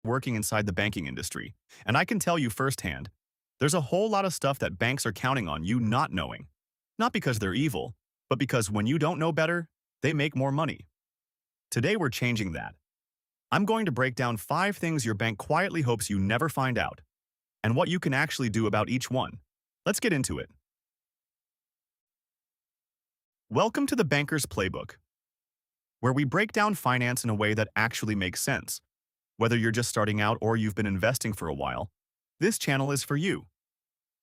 working inside the banking industry, and I can tell you firsthand, there's a whole lot of stuff that banks are counting on you not knowing. Not because they're evil, but because when you don't know better, they make more money. Today we're changing that. I'm going to break down 5 things your bank quietly hopes you never find out, and what you can actually do about each one. Let's get into it. Welcome to the Banker's Playbook, where we break down finance in a way that actually makes sense. Whether you're just starting out or you've been investing for a while, this channel is for you.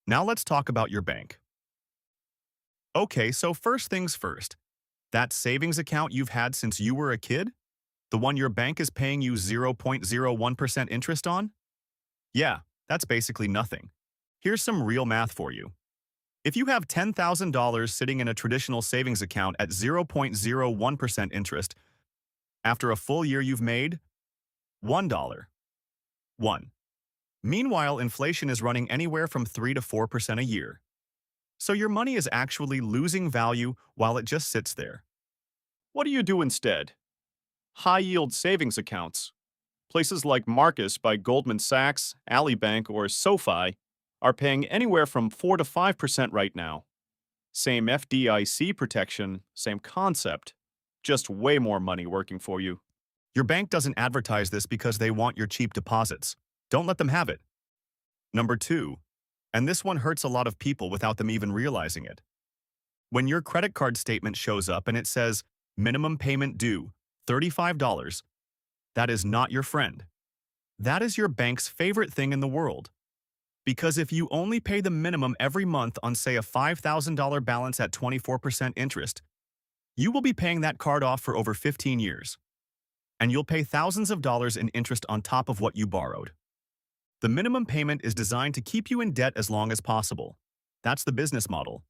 Now let's talk about your bank. Okay, so first things first. That savings account you've had since you were a kid? The one your bank is paying you 0.01% interest on? Yeah, that's basically nothing. Here's some real math for you. If you have $10,000 sitting in a traditional savings account at 0.01% interest, after a full year you've made $1. 1. Meanwhile, inflation is running anywhere from 3 to 4% a year. So your money is actually losing value while it just sits there. What do you do instead? High-yield savings accounts. Places like Marcus by Goldman Sachs, Ally Bank, or SoFi are paying anywhere from 4 to 5% right now. Same FDIC protection, same concept, just way more money working for you. Your bank doesn't advertise this because they want your cheap deposits. Don't let them have it. Number 2, and this one hurts a lot of people without them even realizing it. When your credit card statement shows up and it says, minimum payment due, $35, that is not your friend. That is your bank's favorite thing in the world. Because if you only pay the minimum every month on, say, a $5,000 balance at 24% interest, you will be paying that card off for over 15 years. And you'll pay thousands of dollars in interest on top of what you borrowed. The minimum payment is designed to keep you in debt as long as possible. That's the business model.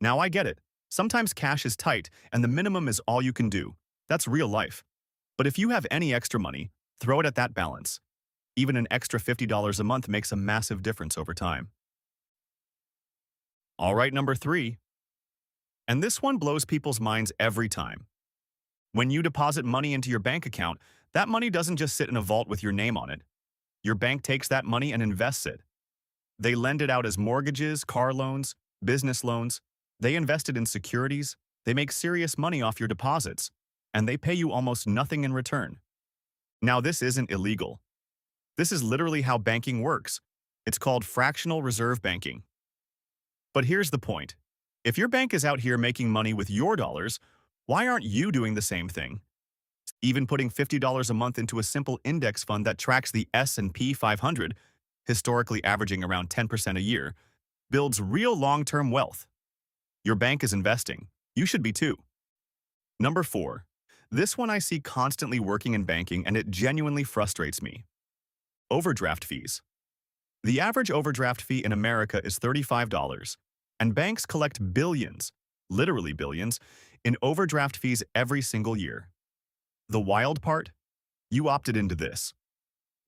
Now I get it. Sometimes cash is tight and the minimum is all you can do. That's real life. But if you have any extra money, throw it at that balance. Even an extra $50 a month makes a massive difference over time. All right, number 3. And this one blows people's minds every time. When you deposit money into your bank account, that money doesn't just sit in a vault with your name on it. Your bank takes that money and invests it. They lend it out as mortgages, car loans, business loans. They invest it in securities. They make serious money off your deposits, and they pay you almost nothing in return. Now, this isn't illegal. This is literally how banking works. It's called fractional reserve banking. But here's the point. If your bank is out here making money with your dollars, why aren't you doing the same thing? Even putting $50 a month into a simple index fund that tracks the S&P 500, historically averaging around 10% a year, builds real long-term wealth. Your bank is investing. You should be too. Number 4. This one I see constantly working in banking and it genuinely frustrates me. Overdraft fees. The average overdraft fee in America is $35, and banks collect billions, literally billions, in overdraft fees every single year. The wild part? You opted into this.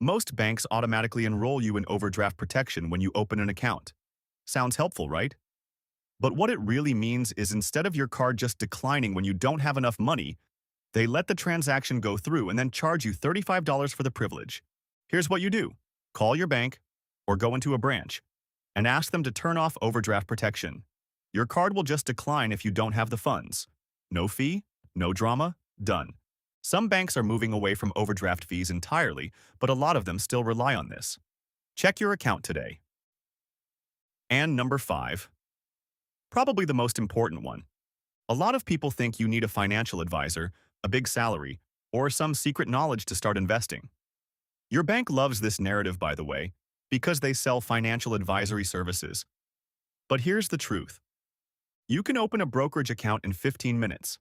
Most banks automatically enroll you in overdraft protection when you open an account. Sounds helpful, right? But what it really means is instead of your card just declining when you don't have enough money, they let the transaction go through and then charge you $35 for the privilege. Here's what you do. Call your bank or go into a branch and ask them to turn off overdraft protection. Your card will just decline if you don't have the funds. No fee, no drama, done. Some banks are moving away from overdraft fees entirely, but a lot of them still rely on this. Check your account today. And number 5, probably the most important one. A lot of people think you need a financial advisor, a big salary, or some secret knowledge to start investing. Your bank loves this narrative, by the way, because they sell financial advisory services. But here's the truth. You can open a brokerage account in 15 minutes.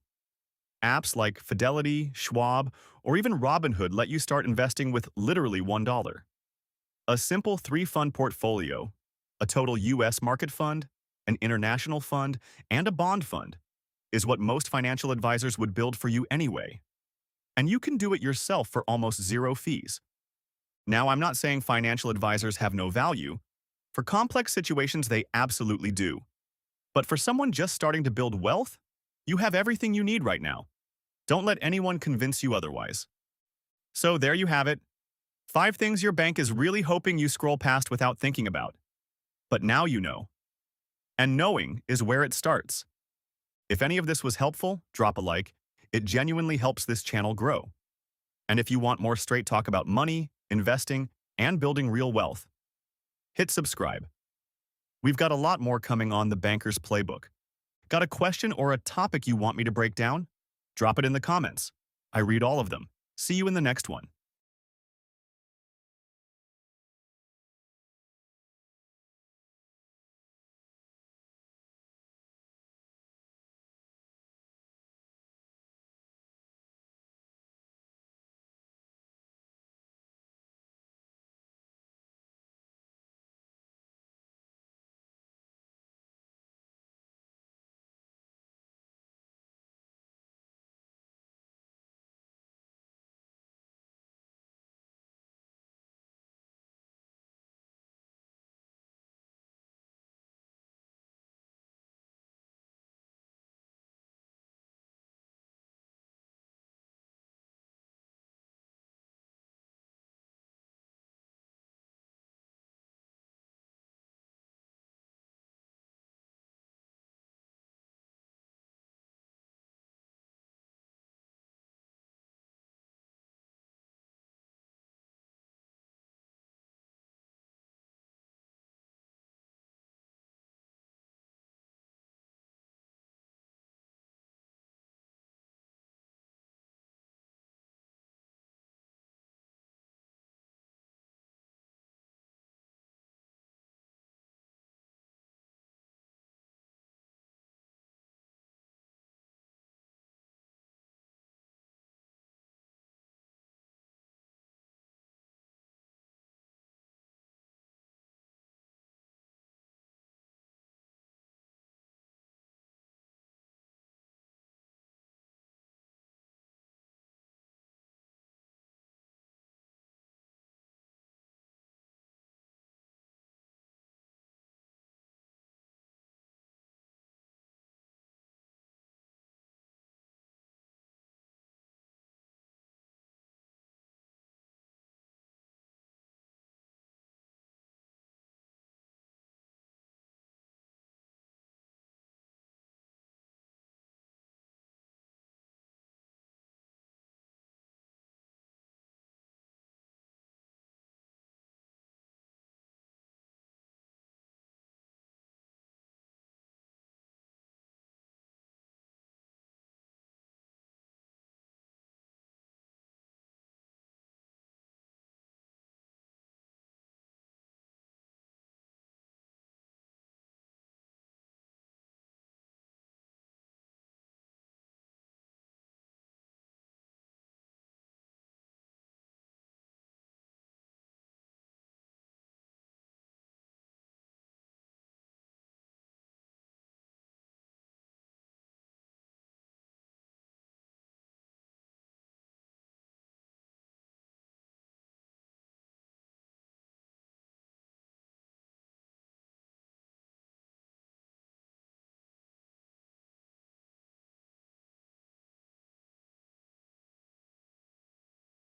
Apps like Fidelity, Schwab, or even Robinhood let you start investing with literally $1. A simple 3-fund portfolio, a total U.S. market fund, an international fund, and a bond fund, is what most financial advisors would build for you anyway. And you can do it yourself for almost zero fees. Now, I'm not saying financial advisors have no value. For complex situations, they absolutely do. But for someone just starting to build wealth, you have everything you need right now. Don't let anyone convince you otherwise. So there you have it. 5 things your bank is really hoping you scroll past without thinking about. But now you know. And knowing is where it starts. If any of this was helpful, drop a like. It genuinely helps this channel grow. And if you want more straight talk about money, investing, and building real wealth, hit subscribe. We've got a lot more coming on the Banker's Playbook. Got a question or a topic you want me to break down? Drop it in the comments. I read all of them. See you in the next one.